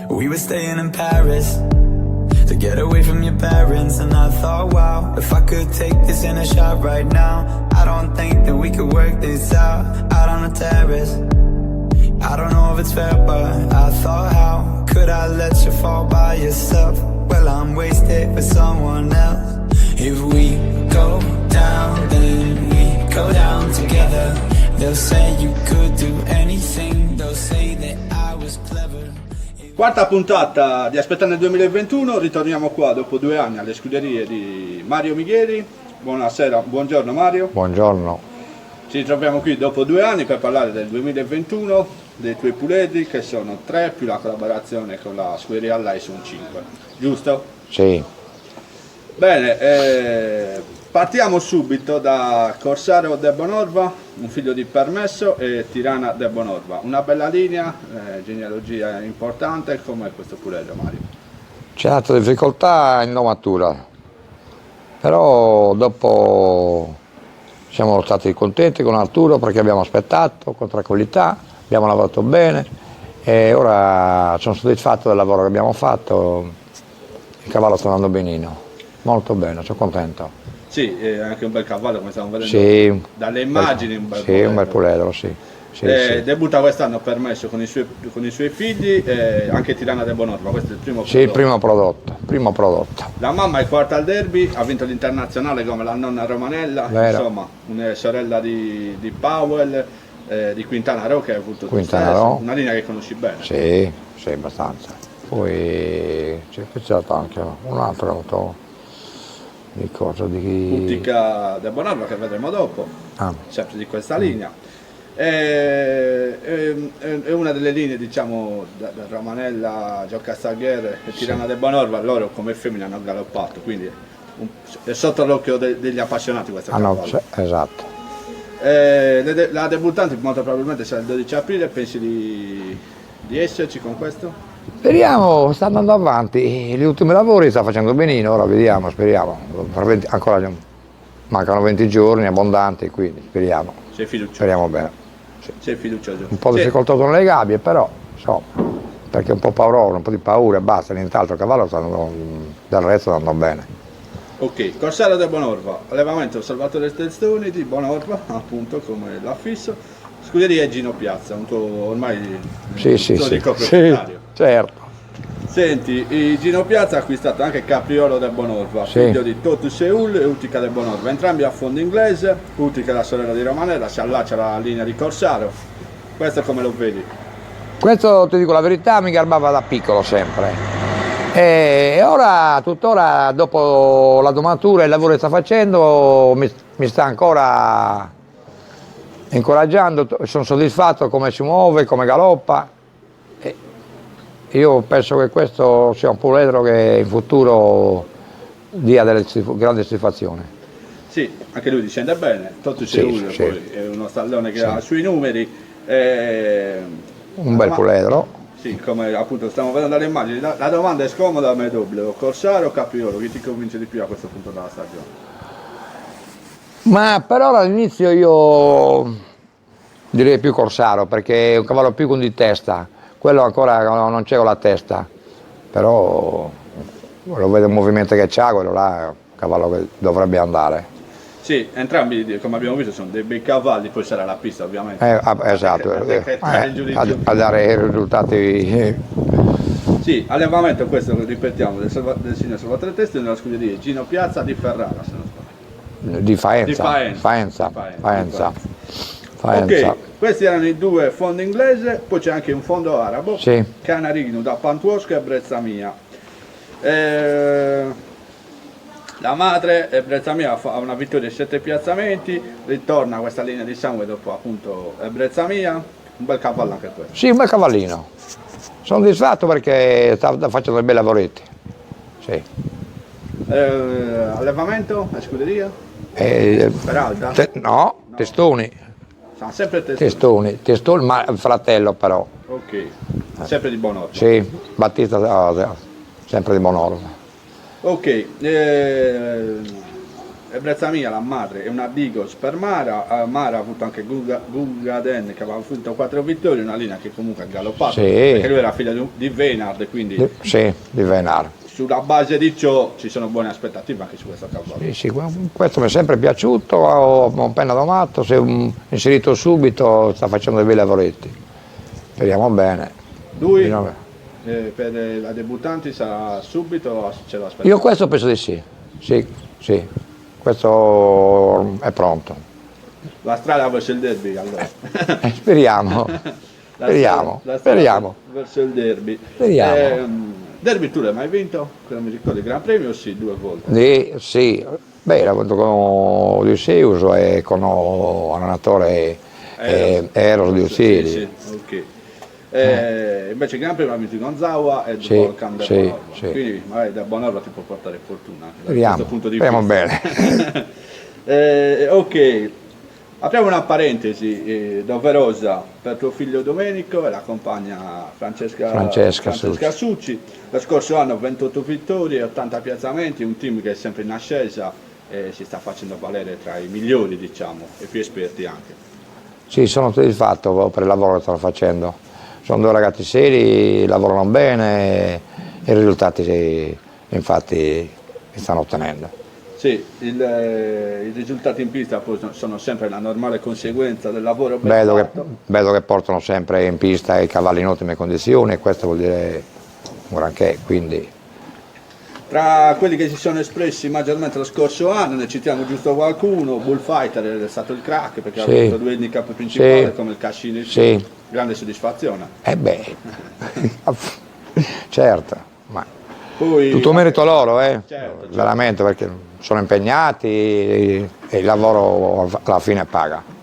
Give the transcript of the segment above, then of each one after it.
We were staying in Paris to get away from your parents, and I thought, wow, if I could take this in a shot right now, I don't think that we could work this out on the terrace. I don't know if it's fair, but I thought, how could I let you fall by yourself? Well, I'm wasted for someone else. If we go down, then we go down together. They'll say you could do anything, they'll say that I was clever. Quarta puntata di Aspetta nel 2021, ritorniamo qua dopo 2 anni alle scuderie di Mario Migheri. Buonasera, buongiorno Mario. Buongiorno. Ci ritroviamo qui dopo 2 anni per parlare del 2021, dei tuoi puledri che sono 3 più la collaborazione con la scuderia Allai sono 5, giusto? Sì. Bene, partiamo subito da Corsaro de Bonorva, un figlio di Permesso, e Tirana de Bonorva. Una bella linea, genealogia importante. Com'è questo puledro, Mario? C'è stata difficoltà in domatura, però dopo siamo stati contenti con Arturo perché abbiamo aspettato con tranquillità, abbiamo lavorato bene e ora sono soddisfatto del lavoro che abbiamo fatto. Il cavallo sta andando benino, molto bene, sono contento. Sì, è anche un bel cavallo, come stiamo vedendo Sì, dalle immagini. Un bel sì, puledro. un bel puledro, sì. Sì. Debutta quest'anno Permesso con i suoi figli, anche Tirana de Bonorva, questo è il primo prodotto. Sì, primo prodotto. La mamma è quarta al derby, ha vinto l'internazionale come la nonna Romanella. Vero. Insomma, una sorella di Powell, di Quintanaro, che ha avuto Quintanaro. una linea che conosci bene. Sì, sì, abbastanza. Poi c'è stato anche un altro che ha avuto di cosa di... Utica de Bonorva, che vedremo dopo, sempre di questa linea. È una delle linee, diciamo, da Romanella, Gioca Saghere e Tirana de Bonorva. Loro come femmine hanno galoppato, quindi è sotto l'occhio degli appassionati questa cavallo. Esatto. La debuttante molto probabilmente sarà il 12 aprile. Pensi di esserci con questo? Speriamo, sta andando avanti, gli ultimi lavori sta facendo benino, ora vediamo, speriamo. Ancora mancano 20 giorni abbondanti, quindi speriamo. Sei fiducioso? Speriamo bene. Sì. Sei fiducioso? Un po' difficoltoso con le gabbie, però, insomma, perché un po' pauroso, un po' di paura e basta, nient'altro, il cavallo del resto sta andando bene. Ok, Corsaro de Bonorva, allevamento Salvatore Testoni di Bonorva, appunto come l'affisso, scuderia Gino Piazza, un tuo ormai Sì, proprietario. Certo. Senti, Gino Piazza ha acquistato anche Capriolo del Bonorva, Sì. figlio di Totu Seul e Utica del Bonorva, entrambi a fondo inglese. Utica è la sorella di Romanella, si allaccia alla linea di Corsaro. Questo come lo vedi? Questo, ti dico la verità, mi garbava da piccolo sempre. E ora, tuttora, dopo la domatura e il lavoro che sta facendo, mi sta ancora incoraggiando, sono soddisfatto come si muove, come galoppa. Io penso che questo sia un puledro che in futuro dia delle grandi soddisfazioni. Sì, anche lui discende bene, Totu Seul Sì. poi è uno stallone che Sì. ha sui numeri. Un bel puledro. Sì, come appunto stiamo vedendo dalle immagini, la domanda è scomoda ma è doppio. Corsaro o Capriolo, chi ti convince di più a questo punto della stagione? Ma per ora all'inizio io direi più Corsaro, perché è un cavallo più con di testa, quello ancora non c'è con la testa, però lo vedo il movimento che c'ha, quello là è un cavallo che dovrebbe andare. Sì, entrambi come abbiamo visto sono dei bei cavalli, poi sarà la pista ovviamente. Esatto, a dare i risultati. Sì, allevamento questo lo ripetiamo del signor Salvatore Testoni della scuderia Gino Piazza di Ferrara, se non sbaglio. Di Faenza. Ok, questi erano i 2 fondi inglese, poi c'è anche un fondo arabo, Sì. Canarino da Pantuosca e Brezza Mia. La madre Brezza Mia ha una vittoria di 7 piazzamenti, ritorna questa linea di sangue dopo appunto Brezza Mia, un bel cavallo anche questo. Sì, un bel cavallino. Sono soddisfatto perché sta facendo dei bei lavoretti. Sì. Allevamento e scuderia? Peralta? No, Testoni. Sono sempre Testoni. Testoni, ma il fratello però. Ok, sempre di Bonorva. Sì, Battista sempre di Bonorva. Ok, Ebbrezza mia, la madre, è una Digos per Mara. Mara ha avuto anche Gungaden, che aveva avuto 4 vittorie, una linea che comunque ha galoppato, Sì. perché lui era figlio di Veinard, quindi Sì, di Veinard. sulla base di ciò ci sono buone aspettative anche su questo cavallo. Sì, sì, questo mi è sempre piaciuto, ho appena domato, si è inserito subito, sta facendo dei bei lavoretti. Speriamo bene. Lui Bisogna- per la debuttante sarà subito o ce lo aspettiamo? Io questo penso di sì, sì, sì, questo è pronto. La strada verso il derby allora. Speriamo, speriamo, La strada speriamo. verso il derby. Speriamo. Derby tu l'hai mai vinto? Che non mi ricordo, il Gran Premio sì, 2 volte. Sì, beh, l'ho avuto con Odysseus e con l'allenatore Eros di Ussili. Sì, ok. Invece il Gran Premio ha vinto Gonzawa e Sì, Volcan del sì, Bonorva. sì. Quindi magari da Bonorva ti può portare fortuna. Da Speriamo, questo punto di speriamo vista. bene. Ok, apriamo una parentesi doverosa per tuo figlio Domenico e la compagna Francesca Succi. Lo scorso anno 28 vittorie, 80 piazzamenti, un team che è sempre in ascesa e si sta facendo valere tra i migliori, diciamo, e più esperti anche. Sì, sono soddisfatto per il lavoro che stanno facendo. Sono 2 ragazzi seri, lavorano bene e i risultati infatti li stanno ottenendo. Sì, i risultati in pista poi sono sempre la normale conseguenza del lavoro ben fatto. Vedo che portano sempre in pista i cavalli in ottime condizioni e questo vuol dire un granché, quindi Tra quelli che si sono espressi maggiormente lo scorso anno, ne citiamo giusto qualcuno. Bullfighter è stato il crack perché ha Sì. avuto 2 handicap principali Sì. come il Cascino e Sì. grande soddisfazione. beh, certo, ma Poi, tutto merito loro, Certo. veramente, perché sono impegnati e il lavoro alla fine paga.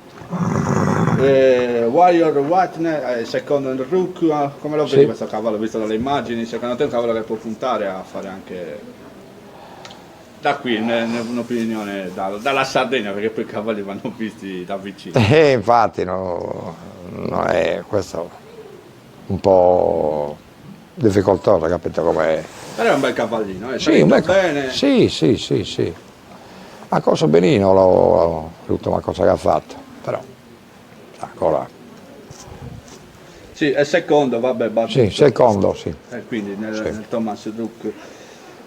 Warrior Whitener, secondo il Rook, come lo vedi Sì. questo cavallo visto dalle immagini? Secondo te è un cavallo che può puntare a fare anche da qui un'opinione dalla Sardegna, perché poi i cavalli vanno visti da vicino. Infatti non è questo un po' difficoltoso, capito com'è? Però è un bel cavallino, Sì, bene. sì. Ha corso benino l'ultima cosa che ha fatto, però ancora. Sì, è secondo, vabbè, battuto. Sì, secondo, sì. Quindi Sì. nel Thomas Rook.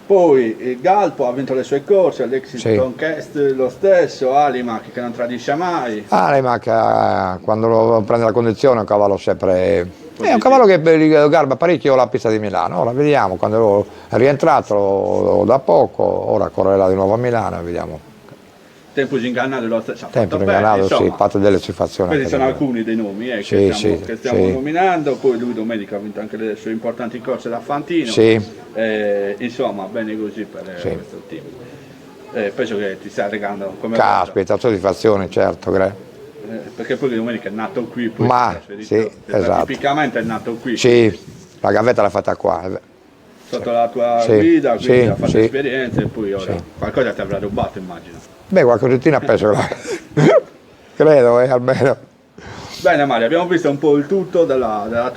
Poi il Galpo ha vinto le sue corse, Lexington Cast lo stesso, Alimac che non tradisce mai. Alimac quando lo prende la condizione è un cavallo sempre. È un cavallo che garba parecchio la pista di Milano. Ora vediamo, quando è rientrato da poco, ora correrà di nuovo a Milano, vediamo. Tempo ingannato lo stesso. Tempo ingannato, sì, fatto delle soddisfazioni. Questi sono anche alcuni dei nomi Sì, che stiamo sì. nominando. Poi lui domenica ha vinto anche le sue importanti corse da Fantino. Sì. Insomma, bene così per Sì. questo team. Penso che ti stai regalando come Caspita, soddisfazione, certo, perché poi domenica è nato qui, poi Ma, si è trasferito. sì, esatto. Tipicamente è nato qui. Sì, la gavetta l'ha fatta qua. Sotto la tua Sì, guida, quindi sì, ha fatto sì. esperienze e poi ora Sì. qualcosa ti avrà rubato, immagino. Beh, qualcosina penso che credo, almeno. Bene Mario, abbiamo visto un po' il tutto della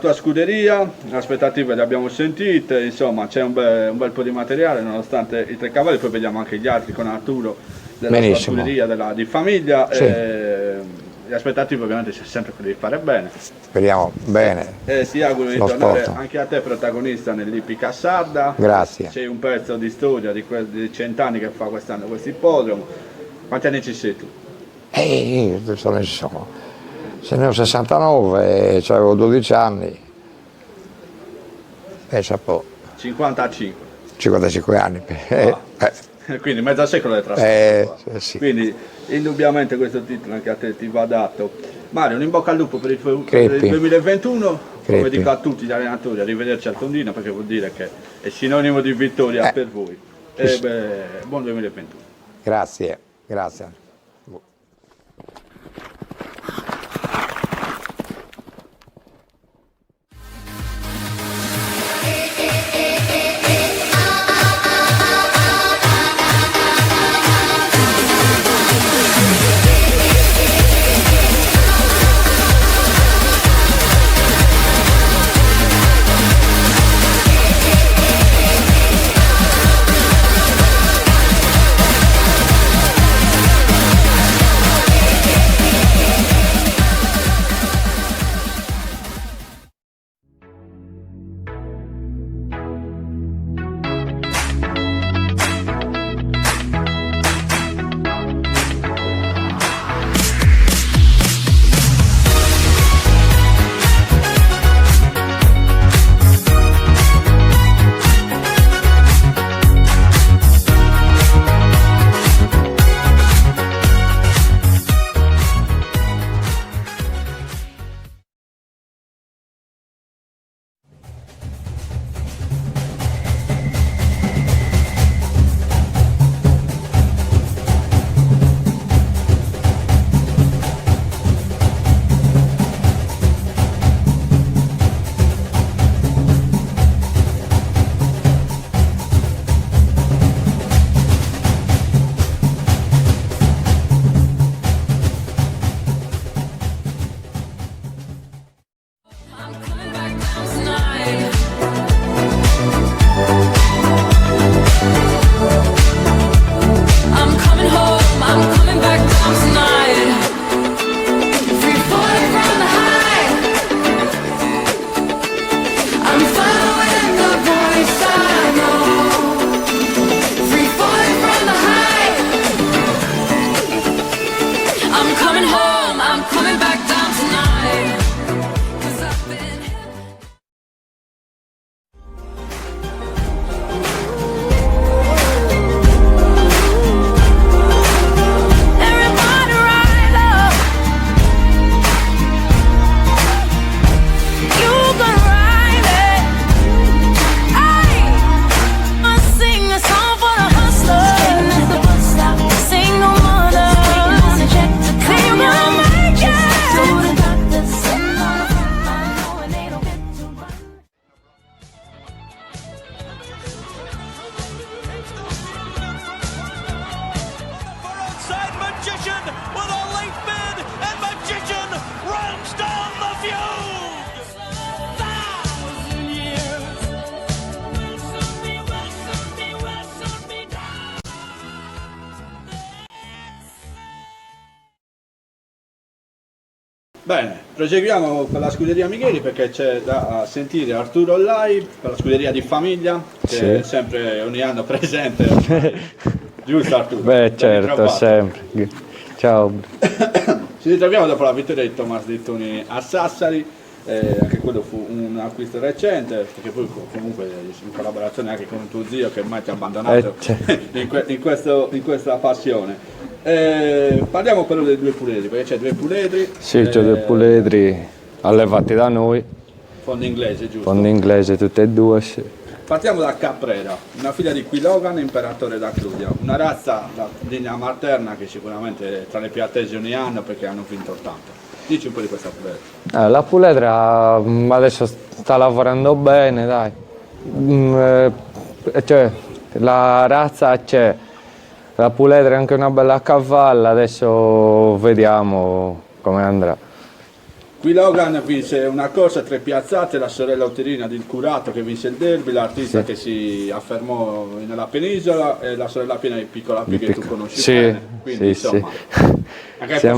tua scuderia, le aspettative le abbiamo sentite, insomma c'è un bel po' di materiale nonostante i 3 cavalli, poi vediamo anche gli altri con Arturo della tua Benissimo. scuderia di famiglia. Sì. Le aspettative ovviamente c'è sempre quelle di fare bene. Speriamo bene. E ti auguro di Lo tornare sport. anche a te protagonista nell'Ippica Sarda. Grazie. Sei un pezzo di storia di 100 anni che fa quest'anno questo ippodromo. Quanti anni ci sei tu? Se ne ho 69 e avevo 12 anni. Pensa un po', 55. 55 anni. Quindi mezzo secolo è trascorso. Sì. Quindi indubbiamente questo titolo anche a te ti va dato. Mario, un in bocca al lupo per il Creppi. 2021. Come Creppi. dico a tutti gli allenatori, arrivederci al Tondino perché vuol dire che è sinonimo di vittoria per voi. Buon 2021. Grazie. coming home, I'm coming back down tonight. 'Cause I've been everybody rise up. You can ride it. I sing a song for the hustler. Sitting at the bus stop, single mother. Waiting on a check to come. Say you're gonna make it. So the doctor sitting on the front line, knowing they don't get to run. For outside Magician with a late bid, and Magician runs down the feud. 1,000 years. Wilson be down. Bene, proseguiamo con la scuderia Micheli perché c'è da sentire Arturo live per la scuderia di famiglia che è sempre ogni anno presente. Giusto Arturo? Beh, Ben certo, ritrovato. sempre. Ciao. Ci ritroviamo dopo la vittoria di Thomas Dittoni a Sassari, anche quello fu un acquisto recente, perché poi comunque in collaborazione anche con tuo zio che mai ti ha abbandonato in questa passione. Parliamo però dei due puledri, perché c'è due puledri. Sì, c'ho due puledri allevati da noi, Fondo inglese, giusto? fondo inglese tutte e due, sì. Partiamo da Caprera, una figlia di Qui Logan, imperatore da Cludia, una razza da linea materna che sicuramente è tra le più attese ogni anno perché hanno vinto tanto. Dici un po' di questa puledra. La puledra adesso sta lavorando bene, dai. Cioè, la razza c'è, la puledra è anche una bella cavalla, adesso vediamo come andrà. Qui Logan vinse una corsa, 3 piazzate, la sorella uterina del Curato che vinse il derby, l'artista che si affermò nella penisola e la sorella piena di Piccola P che tu conosci Sì, bene. Quindi sì, insomma, anche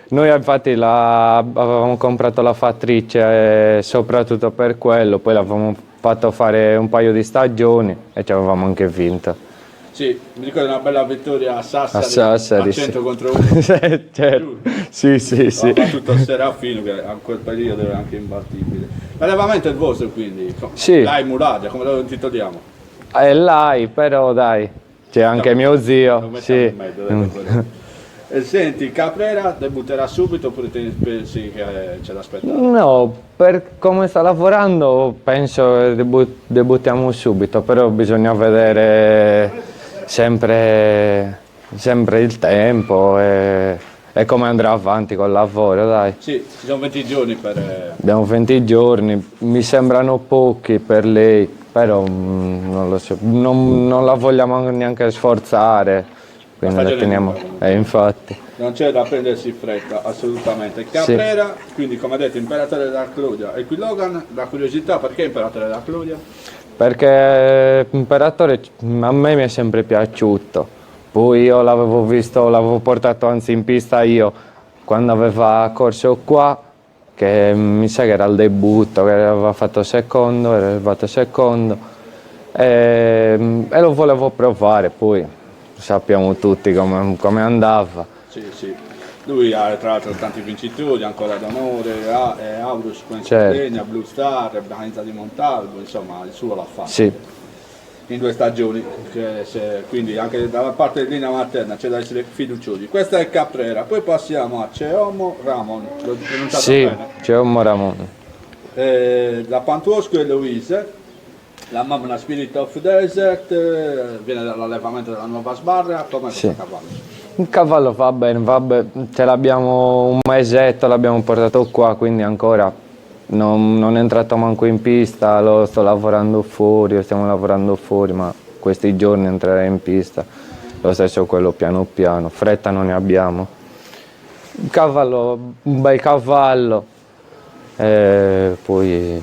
Noi infatti avevamo comprato la fattrice soprattutto per quello, poi l'avevamo fatto fare un paio di stagioni e ci avevamo anche vinto. sì, mi ricordo una bella vittoria a Sassari, A Sassari, a 100 sì. contro 1. Certo. Sì, sì, sì. Ha battuto il Serafino che a quel periodo era anche imbattibile. L'allevamento è il vostro quindi? Sì. Dai Muradia, come lo intitoliamo? È là, però dai, c'è anche mio zio. Lo mettiamo Sì. in mezzo, dai, quello. E senti, Caprera debutterà subito oppure te pensi che c'è da aspettare? No, per come sta lavorando penso che debuttiamo subito, però bisogna vedere sempre il tempo e come andrà avanti col lavoro, dai. Sì, ci sono 20 giorni per... Abbiamo 20 giorni, mi sembrano pochi per lei, però non lo so, non la vogliamo neanche sforzare, quindi la stagione teniamo. è lunga, Infatti. Non c'è da prendersi fretta, assolutamente. Caprera, quindi come detto, imperatore della Cludia. E qui Logan, la curiosità, perché imperatore della Cludia? Perché Imperatore a me mi è sempre piaciuto, poi io l'avevo portato anzi in pista io quando aveva corso qua, che mi sa che era il debutto, che aveva fatto secondo, era arrivato secondo e lo volevo provare, poi sappiamo tutti come andava. Sì, sì. Lui ha tra l'altro tanti vincitori, ancora d'onore, Aurus, Certo. Legna, Blue Star, Branita di Montalvo, insomma il suo l'ha fatto. Sì, In 2 stagioni, quindi anche dalla parte di linea materna c'è da essere fiduciosi. Questa è Caprera, poi passiamo a Ceomo Ramon, l'ho pronunciato sì, bene? c'è un Moramon. La Pantuosco e Louise, la mamma Spirit of Desert, viene dall'allevamento della Nuova Sbarra, come Sì. questo cavallo? Il cavallo va bene, ce l'abbiamo un mesetto, l'abbiamo portato qua, quindi ancora non è entrato manco in pista, lo stiamo lavorando fuori, ma questi giorni entrerà in pista. Lo stesso quello piano piano, fretta non ne abbiamo. Il cavallo, un bel cavallo, e poi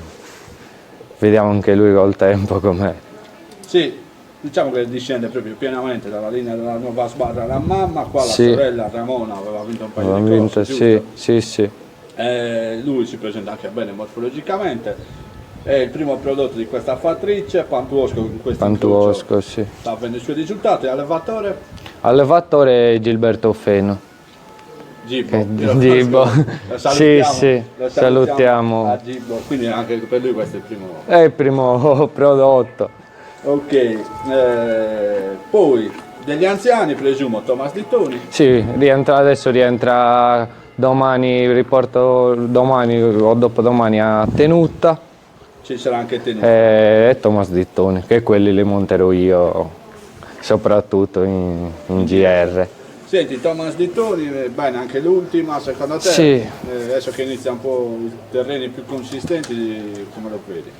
vediamo anche lui col tempo com'è. Sì, diciamo che discende proprio pienamente dalla linea della Nuova Sbarra la mamma, qua la Sì. sorella Ramona aveva vinto un paio Abbiamo di vinto, corse, sì, giusto? sì. Lui si presenta anche bene morfologicamente, è il primo prodotto di questa fattrice, Pantuosco in questo Pantuosco, sì. sta avendo i suoi risultati, allevatore, Allevatore Gilberto Feno. Gibbo. Gibbo. Lo Sì, salutiamo, sì, lo salutiamo. a Gibbo, quindi anche per lui questo è il primo. È il primo prodotto. Ok, poi degli anziani presumo Thomas Dittoni. Sì, adesso rientra domani, riporto domani o dopodomani a Tenuta Ci sarà anche Tenuta. e Thomas Dittoni, che quelli li monterò io soprattutto in GR. Senti, Thomas Dittoni, bene, anche l'ultima, secondo te? Sì. Adesso che inizia un po' i terreni più consistenti, come lo vedi?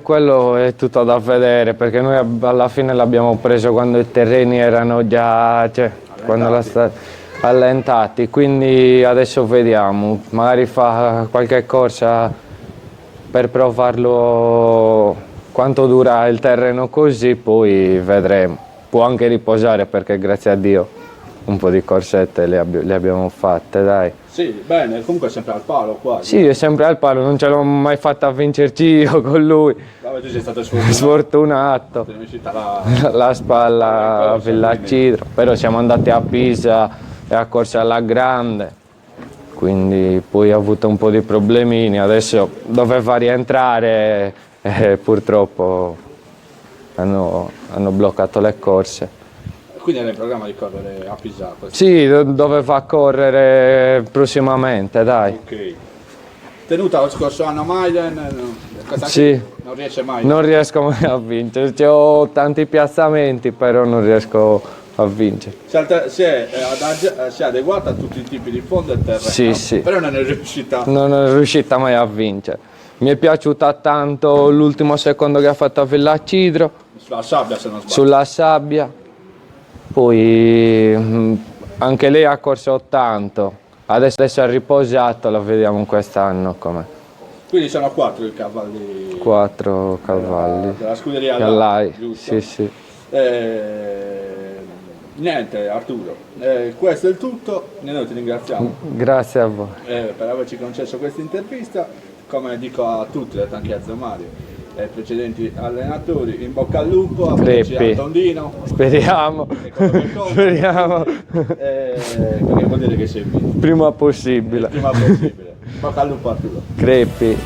Quello è tutto da vedere perché noi alla fine l'abbiamo preso quando i terreni erano già, cioè, quando allentati, quindi adesso vediamo, magari fa qualche corsa per provarlo quanto dura il terreno così, poi vedremo. Può anche riposare perché grazie a Dio un po' di corsette le abbiamo fatte, dai. Sì, bene, comunque è sempre al palo qua. Sì, è sempre al palo, non ce l'ho mai fatta a vincerci io con lui. Vabbè, tu sei stato sfortunato. Sfortunato. Sei uscita la... La spalla a Villacidro, però siamo andati a Pisa e a Corsa alla Grande, quindi poi ha avuto un po' di problemini, adesso doveva rientrare e purtroppo hanno bloccato le corse. Quindi era in programma di correre a Pisa. Sì, doveva correre prossimamente, dai. Ok. Tenuta lo scorso anno Maiden, Sì. non riesce mai. Non riesco mai a vincere, ho tanti piazzamenti, però non riesco a vincere. Si è adeguata a tutti i tipi di fondo e terreno, Sì, sì. però non è riuscita. Non è riuscita mai a vincere. Mi è piaciuta tanto l'ultimo secondo che ha fatto a Villacidro, Sulla sabbia se non sbaglio. sulla sabbia, poi anche lei ha corso tanto, adesso ha riposato, la vediamo quest'anno come Quindi sono 4 i cavalli 4 cavalli. della scuderia Allai, giusto? sì, sì. Niente Arturo, questo è il tutto, noi ti ringraziamo Grazie a voi. per averci concesso questa intervista, come dico a tutti, l'ho detto anche a Zio Mario, ai precedenti allenatori, in bocca al lupo, a Creppi. a Tondino, Speriamo, è quello che conta, speriamo, perché vuol dire che sei vinto, prima possibile. prima possibile. In bocca al lupo Arturo. Creppi.